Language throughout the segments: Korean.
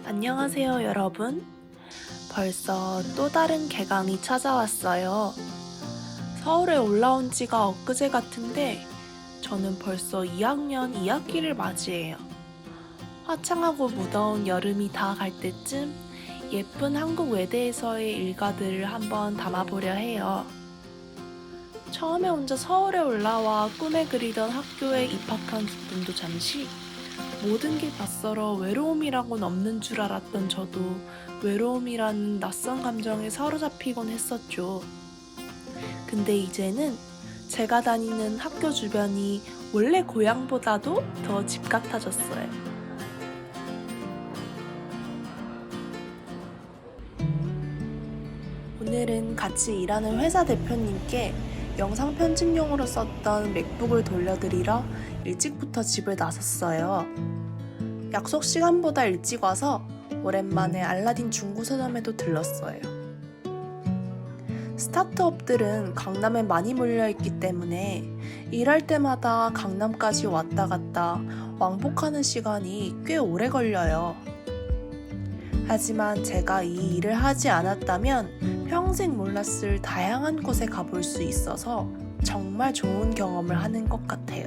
안녕하세요, 여러분. 벌써 또 다른 개강이 찾아왔어요. 서울에 올라온 지가 엊그제 같은데 저는 벌써 2학년 2학기를 맞이해요. 화창하고 무더운 여름이 다 갈 때쯤 예쁜 한국 외대에서의 일과들을 한번 담아보려 해요. 처음에 혼자 서울에 올라와 꿈에 그리던 학교에 입학한 기쁨도 잠시, 모든 게 낯설어 외로움이라곤 없는 줄 알았던 저도 외로움이라는 낯선 감정에 사로잡히곤 했었죠. 근데 이제는 제가 다니는 학교 주변이 원래 고향보다도 더 집 같아졌어요. 오늘은 같이 일하는 회사 대표님께 영상 편집용으로 썼던 맥북을 돌려드리러 일찍부터 집을 나섰어요. 약속 시간보다 일찍 와서 오랜만에 알라딘 중고 서점에도 들렀어요. 스타트업들은 강남에 많이 몰려있기 때문에 일할 때마다 강남까지 왔다 갔다 왕복하는 시간이 꽤 오래 걸려요. 하지만 제가 이 일을 하지 않았다면 평생 몰랐을 다양한 곳에 가볼 수 있어서 정말 좋은 경험을 하는 것 같아요.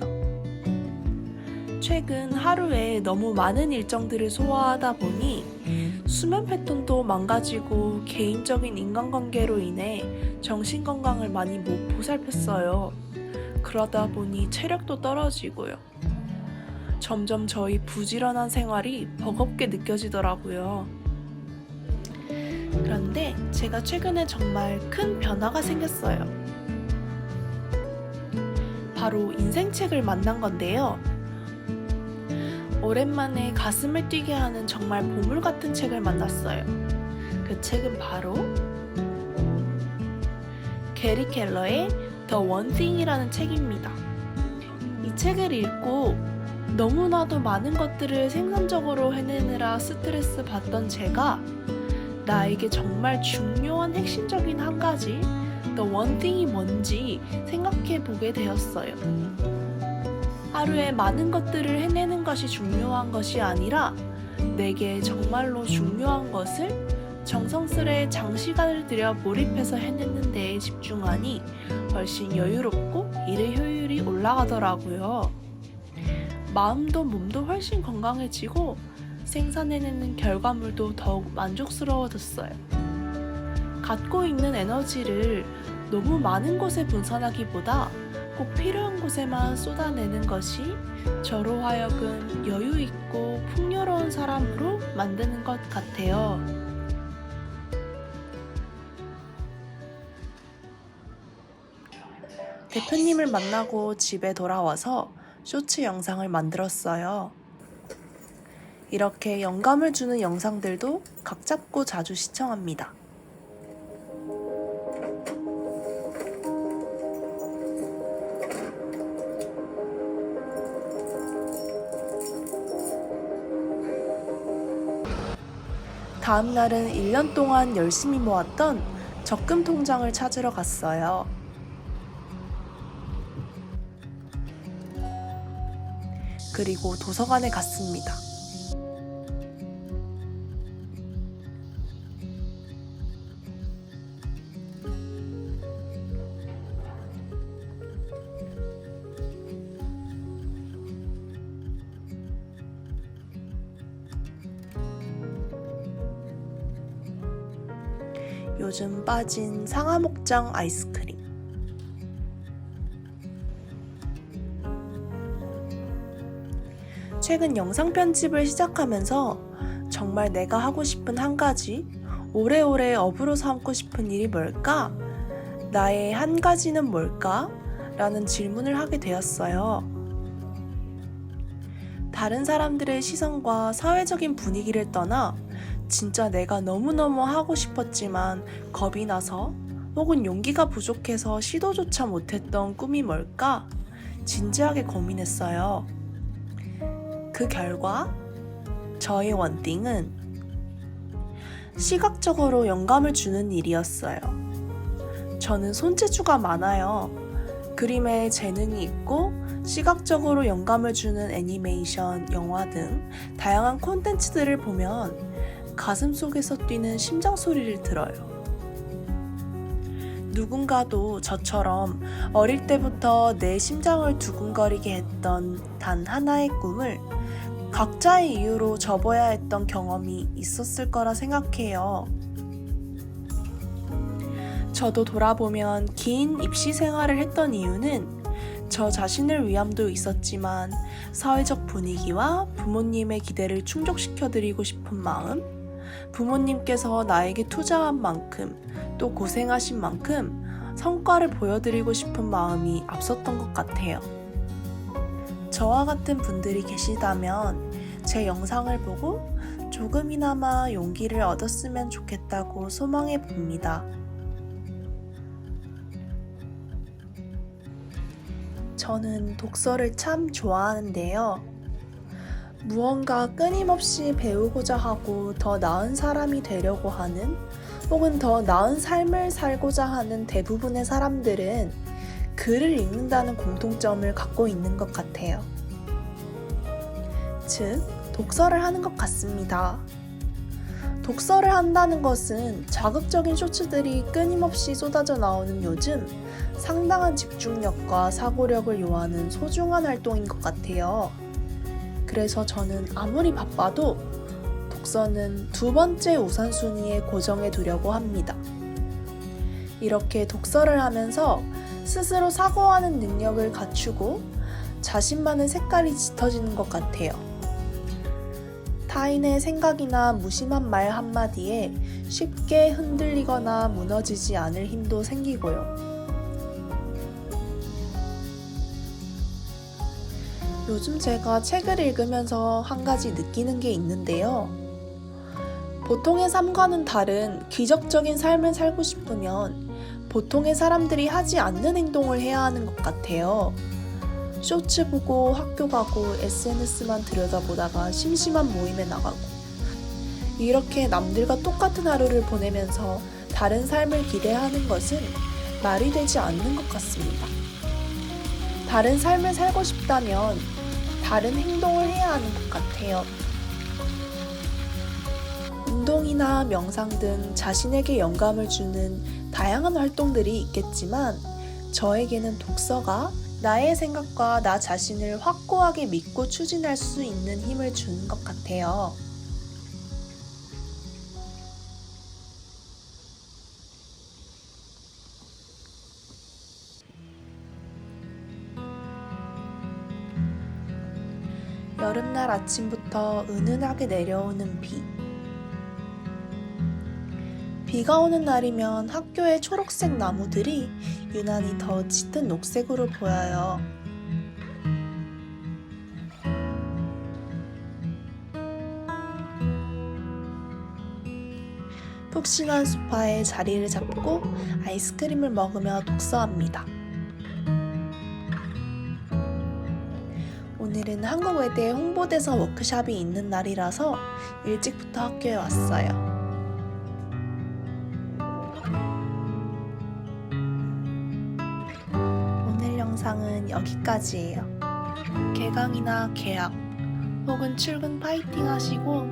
최근 하루에 너무 많은 일정들을 소화하다 보니 수면 패턴도 망가지고 개인적인 인간관계로 인해 정신건강을 많이 못 보살폈어요. 그러다 보니 체력도 떨어지고요. 점점 저희 부지런한 생활이 버겁게 느껴지더라고요. 그런데 제가 최근에 정말 큰 변화가 생겼어요. 바로 인생책을 만난 건데요. 오랜만에 가슴을 뛰게 하는 정말 보물 같은 책을 만났어요. 그 책은 바로 게리 켈러의 The One Thing이라는 책입니다. 이 책을 읽고 너무나도 많은 것들을 생산적으로 해내느라 스트레스 받던 제가 나에게 정말 중요한 핵심적인 한 가지, The One Thing이 뭔지 생각해 보게 되었어요. 하루에 많은 것들을 해내는 것이 중요한 것이 아니라 내게 정말로 중요한 것을 정성스레 장시간을 들여 몰입해서 해내는 데에 집중하니 훨씬 여유롭고 일의 효율이 올라가더라고요. 마음도 몸도 훨씬 건강해지고 생산해내는 결과물도 더욱 만족스러워졌어요. 갖고 있는 에너지를 너무 많은 곳에 분산하기보다 꼭 필요한 곳에만 쏟아내는 것이 저로 하여금 여유있고 풍요로운 사람으로 만드는 것 같아요. 대표님을 만나고 집에 돌아와서 쇼츠 영상을 만들었어요. 이렇게 영감을 주는 영상들도 각 잡고 자주 시청합니다. 다음 날은 1년 동안 열심히 모았던 적금 통장을 찾으러 갔어요. 그리고 도서관에 갔습니다. 요즘 빠진 상하목장 아이스크림. 최근 영상 편집을 시작하면서 정말 내가 하고 싶은 한 가지, 오래오래 업으로 삼고 싶은 일이 뭘까? 나의 한 가지는 뭘까? 라는 질문을 하게 되었어요. 다른 사람들의 시선과 사회적인 분위기를 떠나 진짜 내가 너무너무 하고 싶었지만 겁이 나서 혹은 용기가 부족해서 시도조차 못했던 꿈이 뭘까? 진지하게 고민했어요. 그 결과 저의 원띵은 시각적으로 영감을 주는 일이었어요. 저는 손재주가 많아요. 그림에 재능이 있고 시각적으로 영감을 주는 애니메이션, 영화 등 다양한 콘텐츠들을 보면 가슴속에서 뛰는 심장 소리를 들어요. 누군가도 저처럼 어릴 때부터 내 심장을 두근거리게 했던 단 하나의 꿈을 각자의 이유로 접어야 했던 경험이 있었을 거라 생각해요. 저도 돌아보면 긴 입시 생활을 했던 이유는 저 자신을 위함도 있었지만 사회적 분위기와 부모님의 기대를 충족시켜드리고 싶은 마음, 부모님께서 나에게 투자한 만큼 또 고생하신 만큼 성과를 보여드리고 싶은 마음이 앞섰던 것 같아요. 저와 같은 분들이 계시다면 제 영상을 보고 조금이나마 용기를 얻었으면 좋겠다고 소망해 봅니다. 저는 독서를 참 좋아하는데요. 무언가 끊임없이 배우고자 하고 더 나은 사람이 되려고 하는 혹은 더 나은 삶을 살고자 하는 대부분의 사람들은 글을 읽는다는 공통점을 갖고 있는 것 같아요. 즉, 독서를 하는 것 같습니다. 독서를 한다는 것은 자극적인 쇼츠들이 끊임없이 쏟아져 나오는 요즘 상당한 집중력과 사고력을 요하는 소중한 활동인 것 같아요. 그래서 저는 아무리 바빠도 독서는 두 번째 우선순위에 고정해 두려고 합니다. 이렇게 독서를 하면서 스스로 사고하는 능력을 갖추고 자신만의 색깔이 짙어지는 것 같아요. 타인의 생각이나 무심한 말 한마디에 쉽게 흔들리거나 무너지지 않을 힘도 생기고요. 요즘 제가 책을 읽으면서 한 가지 느끼는 게 있는데요. 보통의 삶과는 다른 기적적인 삶을 살고 싶으면 보통의 사람들이 하지 않는 행동을 해야 하는 것 같아요. 쇼츠 보고 학교 가고 SNS만 들여다보다가 심심한 모임에 나가고 이렇게 남들과 똑같은 하루를 보내면서 다른 삶을 기대하는 것은 말이 되지 않는 것 같습니다. 다른 삶을 살고 싶다면 다른 행동을 해야 하는 것 같아요. 운동이나 명상 등 자신에게 영감을 주는 다양한 활동들이 있겠지만 저에게는 독서가 나의 생각과 나 자신을 확고하게 믿고 추진할 수 있는 힘을 주는 것 같아요. 여름날 아침부터 은은하게 내려오는 비. 비가 오는 날이면 학교의 초록색 나무들이 유난히 더 짙은 녹색으로 보여요. 푹신한 소파에 자리를 잡고 아이스크림을 먹으며 독서합니다. 오늘은 한국외대 홍보대사 워크숍이 있는 날이라서 일찍부터 학교에 왔어요. 오늘 영상은 여기까지예요. 개강이나 개학 혹은 출근 파이팅 하시고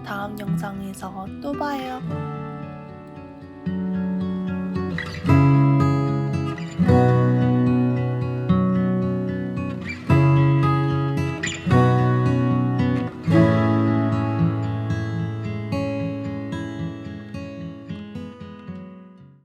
다음 영상에서 또 봐요.